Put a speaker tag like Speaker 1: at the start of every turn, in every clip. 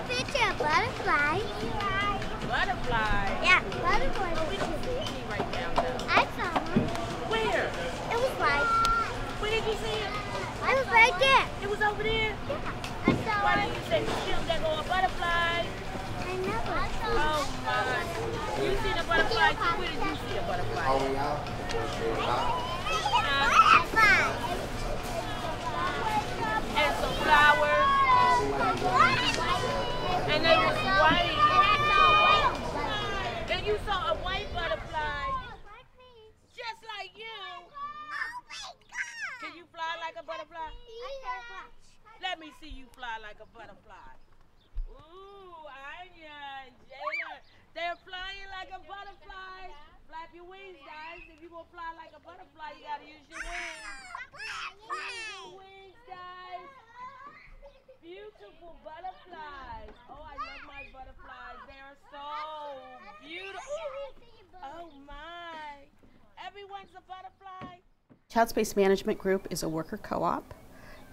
Speaker 1: picture of butterfly.
Speaker 2: Butterfly?
Speaker 1: Yeah, butterfly.
Speaker 2: We don't see any right now, though.
Speaker 1: I saw one.
Speaker 2: Where?
Speaker 1: It was white.
Speaker 2: Where did you see it?
Speaker 1: It was right there.
Speaker 2: It was over there?
Speaker 1: Yeah, I saw
Speaker 2: Why
Speaker 1: it.
Speaker 2: didn't you say you killed that little butterfly?
Speaker 1: I never.
Speaker 2: Oh, my. You seen a butterfly too? Where did you see a butterfly? And some flowers. And they was white. And you saw a white butterfly. Just like you. Can you fly like a butterfly? Let me see you fly like a butterfly. Ooh, Anya and Jayla. They're flying like a butterfly. Flap your wings, guys. If you want to fly like a butterfly, you got to use your wings. Use your wings, guys. Beautiful butterflies. Oh, I love my butterflies. They are so beautiful. Oh, my. Everyone's a butterfly.
Speaker 3: Child Space Management Group is a worker co-op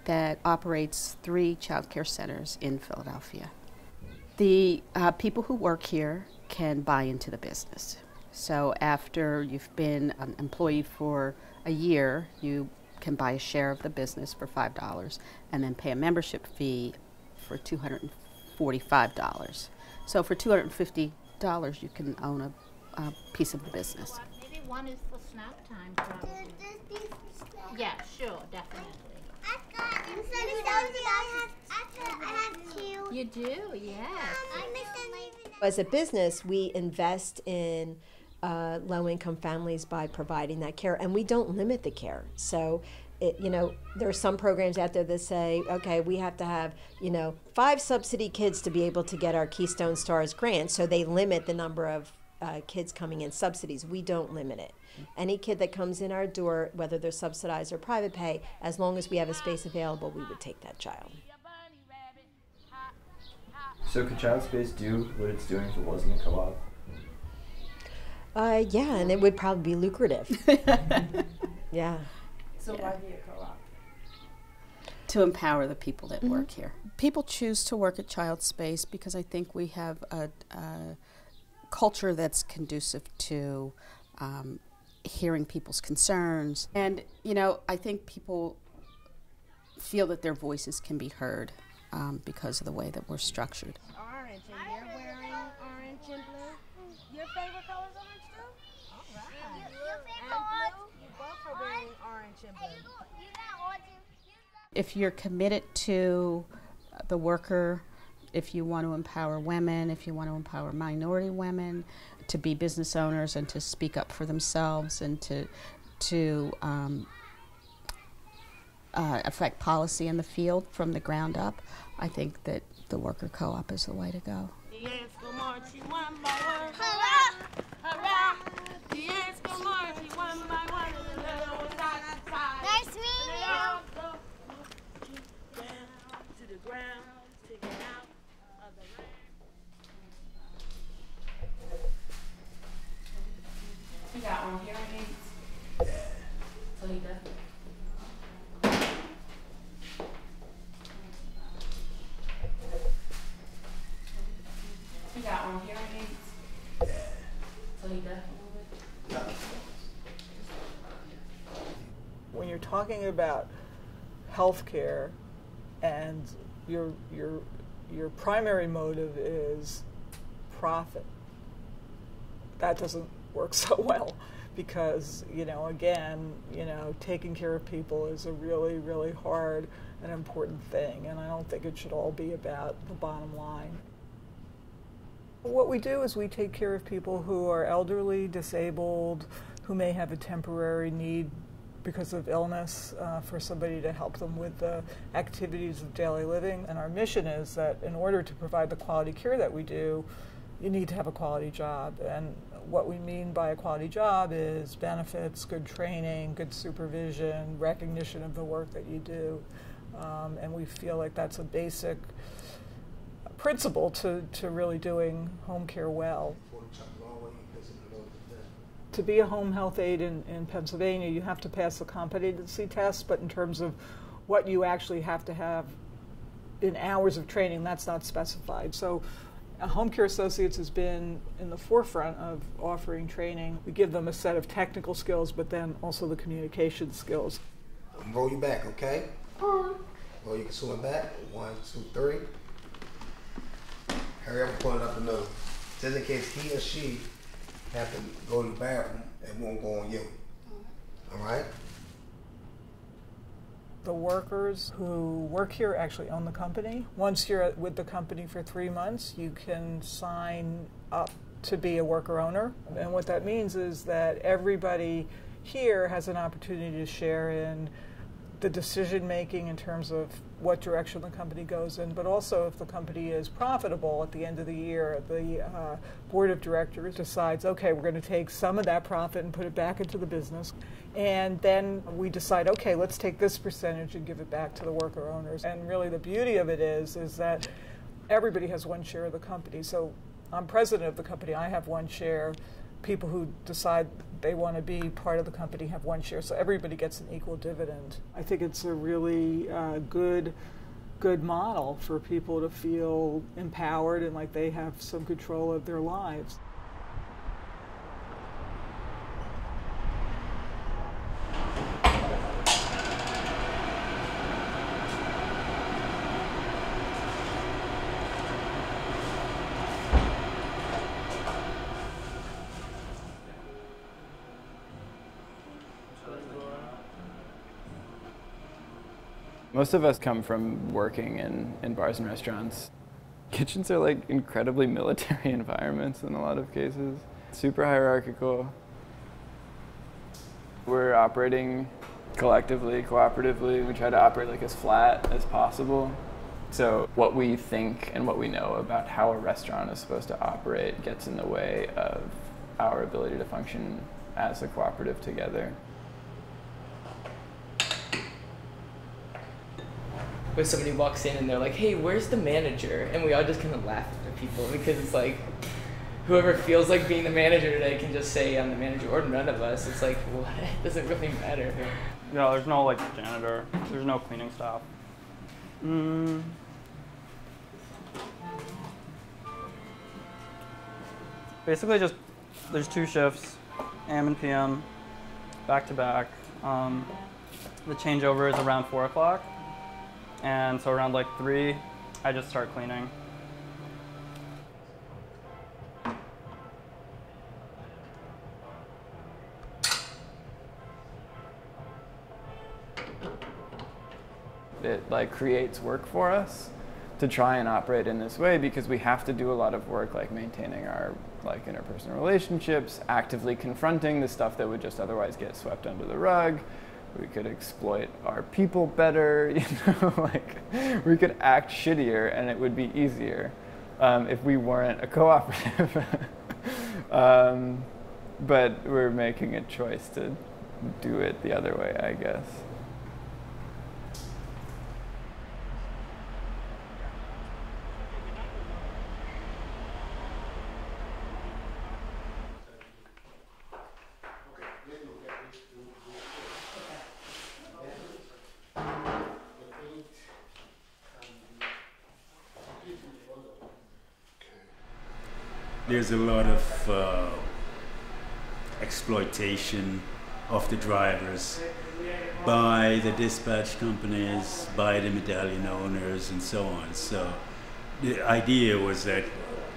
Speaker 3: that operates 3 child care centers in Philadelphia. The people who work here can buy into the business. So after you've been an employee for a year, you can buy a share of the business for $5 and then pay a membership fee for $245. So for $250, you can own a piece of the business.
Speaker 4: Maybe one is for snack time, probably. Yeah, sure, definitely.
Speaker 1: I have 2.
Speaker 4: You do, yes.
Speaker 5: As a business, we invest in low-income families by providing that care, and we don't limit the care. So, there are some programs out there that say, okay, we have to have, 5 subsidy kids to be able to get our Keystone Stars grant, so they limit the number of kids coming in subsidies. We don't limit it. Any kid that comes in our door, whether they're subsidized or private pay, as long as we have a space available, we would take that child.
Speaker 6: So could Child Space do what it's doing if it wasn't a co-op?
Speaker 5: Yeah, and it would probably be lucrative. Yeah.
Speaker 7: So why be a co-op?
Speaker 3: To empower the people that work here. People choose to work at Child Space because I think we have a culture that's conducive to hearing people's concerns. And, I think people feel that their voices can be heard because of the way that we're structured.
Speaker 2: Orange, and you're wearing orange and blue. Your favorite color is orange too? All right.
Speaker 1: Your favorite
Speaker 2: And
Speaker 1: orange?
Speaker 2: blue? You both are wearing orange and blue.
Speaker 3: If you're committed to the worker, if you want to empower women, if you want to empower minority women to be business owners and to speak up for themselves and to affect policy in the field from the ground up, I think that the worker co-op is the way to go.
Speaker 2: The ants go marching one by one. Hurrah! Hurrah! The ants go marching one by one. And the little side to side.
Speaker 1: Nice meeting
Speaker 2: And they all go down to the ground, sticking out of the land.
Speaker 3: You got one hearing aids? So he does. You got one hearing aids? So he does.
Speaker 7: When you're talking about healthcare and your primary motive is profit, that doesn't work so well because, taking care of people is a really, really hard and important thing, and I don't think it should all be about the bottom line. What we do is we take care of people who are elderly, disabled, who may have a temporary need because of illness for somebody to help them with the activities of daily living. And our mission is that in order to provide the quality care that we do, you need to have a quality job. And what we mean by a quality job is benefits, good training, good supervision, recognition of the work that you do. And we feel like that's a basic principle to really doing home care well. To be a home health aide in Pennsylvania, you have to pass the competency test, but in terms of what you actually have to have in hours of training, that's not specified. So Home Care Associates has been in the forefront of offering training. We give them a set of technical skills, but then also the communication skills.
Speaker 8: Roll you back, okay? Roll your consumer back. 1, 2, 3. Hurry up and pull it up the nose. Just in case he or she have to go to the bathroom, it won't go on you. All right?
Speaker 7: The workers who work here actually own the company. Once you're with the company for 3 months, you can sign up to be a worker owner. And what that means is that everybody here has an opportunity to share in the decision making in terms of what direction the company goes in, but also if the company is profitable at the end of the year, the board of directors decides, okay, we're going to take some of that profit and put it back into the business. And then we decide, okay, let's take this percentage and give it back to the worker owners. And really the beauty of it is that everybody has one share of the company. So I'm president of the company, I have one share. People who decide they want to be part of the company have one share, so everybody gets an equal dividend. I think it's a really good model for people to feel empowered and like they have some control of their lives.
Speaker 9: Most of us come from working in bars and restaurants. Kitchens are like incredibly military environments in a lot of cases. Super hierarchical. We're operating collectively, cooperatively. We try to operate like as flat as possible. So what we think and what we know about how a restaurant is supposed to operate gets in the way of our ability to function as a cooperative together.
Speaker 10: When somebody walks in and they're like, hey, where's the manager? And we all just kind of laugh at people because it's like, whoever feels like being the manager today can just say I'm the manager, or none of us. It's like, what? It doesn't really matter.
Speaker 11: Yeah, there's no like janitor, there's no cleaning staff. Basically just, there's 2 shifts, AM and PM, back to back. The changeover is around 4 o'clock. And so around like 3, I just start cleaning.
Speaker 9: It like creates work for us to try and operate in this way because we have to do a lot of work like maintaining our like interpersonal relationships, actively confronting the stuff that would just otherwise get swept under the rug. We could exploit our people better, you know, like we could act shittier and it would be easier if we weren't a cooperative. But we're making a choice to do it the other way, I guess.
Speaker 12: There's a lot of exploitation of the drivers by the dispatch companies, by the medallion owners, and so on. So the idea was that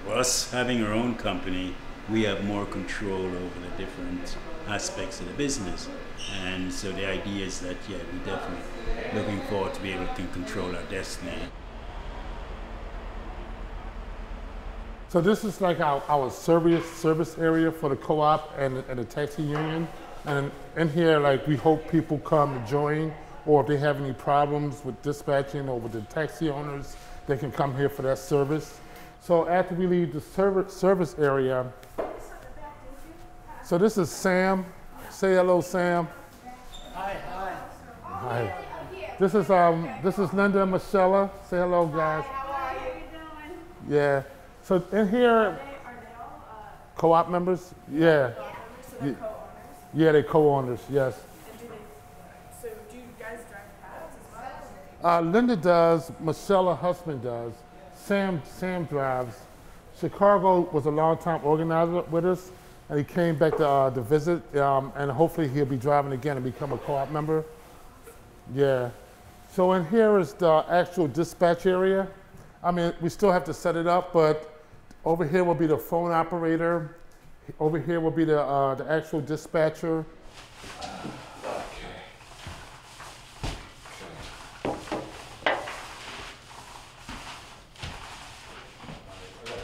Speaker 12: us having our own company, we have more control over the different aspects of the business. And so the idea is that, yeah, we're definitely looking forward to be able to control our destiny.
Speaker 13: So this is like our service area for the co-op and the taxi union. And in here, like, we hope people come to join, or if they have any problems with dispatching or with the taxi owners, they can come here for that service. So after we leave the service area, so this is Sam. Say hello, Sam.
Speaker 14: Hi.
Speaker 13: Hi. This is Linda and Michelle. Say hello, guys.
Speaker 14: How are you doing?
Speaker 13: Yeah. So in here,
Speaker 14: Are they all
Speaker 13: co-op members? Yeah.
Speaker 14: so they're co-owners?
Speaker 13: Yeah, they're co-owners, yes.
Speaker 14: And so do you guys drive cabs as
Speaker 13: Linda does, Michelle, her husband does, Sam drives. Chicago was a long-time organizer with us, and he came back to visit, and hopefully he'll be driving again and become a co-op member. Yeah. So in here is the actual dispatch area. I mean, we still have to set it up, but over here will be the phone operator. Over here will be the actual dispatcher.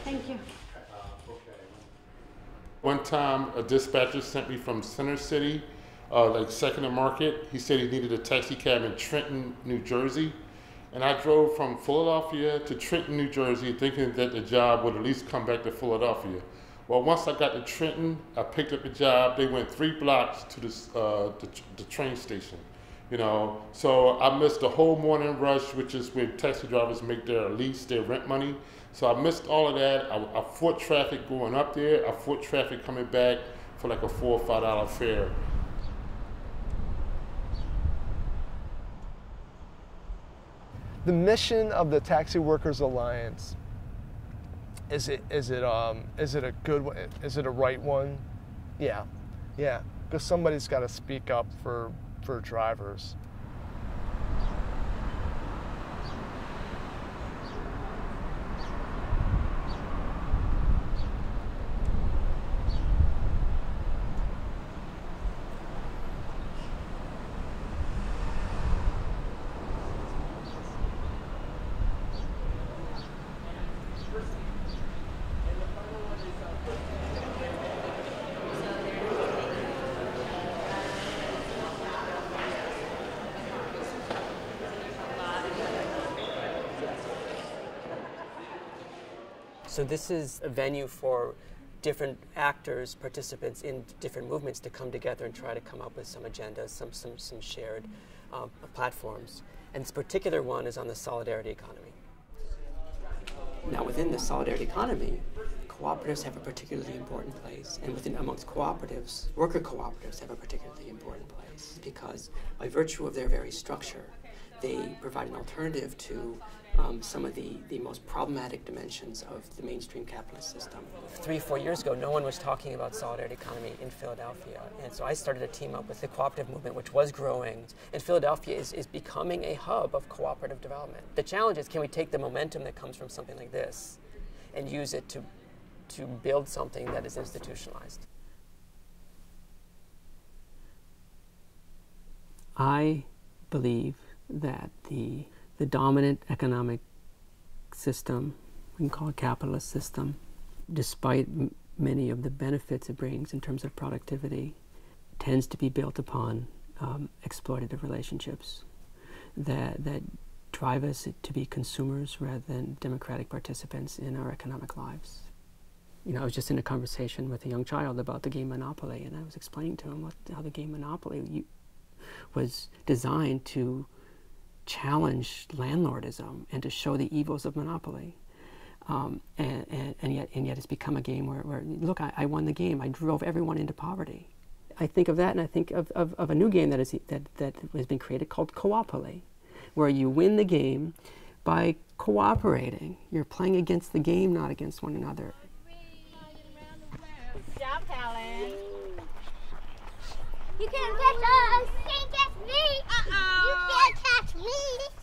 Speaker 1: Thank you.
Speaker 13: One time, a dispatcher sent me from Center City, like Second and Market. He said he needed a taxi cab in Trenton, New Jersey. And I drove from Philadelphia to Trenton, New Jersey, thinking that the job would at least come back to Philadelphia. Well, once I got to Trenton, I picked up the job. They went 3 blocks to the train station, you know. So I missed the whole morning rush, which is where taxi drivers make their lease, their rent money. So I missed all of that. I fought traffic going up there. I fought traffic coming back for like a $4 or $5 fare.
Speaker 15: The mission of the Taxi Workers Alliance, is it a good one? Is it a right one? Yeah, because somebody's got to speak up for drivers.
Speaker 16: So this is a venue for different actors, participants in different movements to come together and try to come up with some agendas, some shared platforms. And this particular one is on the solidarity economy. Now within the solidarity economy, cooperatives have a particularly important place. And amongst cooperatives, worker cooperatives have a particularly important place because by virtue of their very structure, they provide an alternative to some of the most problematic dimensions of the mainstream capitalist system. 3 or 4 years ago, no one was talking about solidarity economy in Philadelphia. And so I started a team up with the cooperative movement, which was growing. And Philadelphia is becoming a hub of cooperative development. The challenge is, can we take the momentum that comes from something like this and use it to build something that is institutionalized? I believe that the dominant economic system, we can call it capitalist system, despite many of the benefits it brings in terms of productivity, tends to be built upon exploitative relationships that drive us to be consumers rather than democratic participants in our economic lives. You know, I was just in a conversation with a young child about the game Monopoly, and I was explaining to him how the game Monopoly was designed to challenge landlordism and to show the evils of monopoly, and yet it's become a game where look, I won the game. I drove everyone into poverty. I think of that, and I think of a new game that has been created called Coopoly, where you win the game by cooperating. You're playing against the game, not against one another.
Speaker 1: Stop, Helen. You can't catch us. You can't catch me. You can't catch me.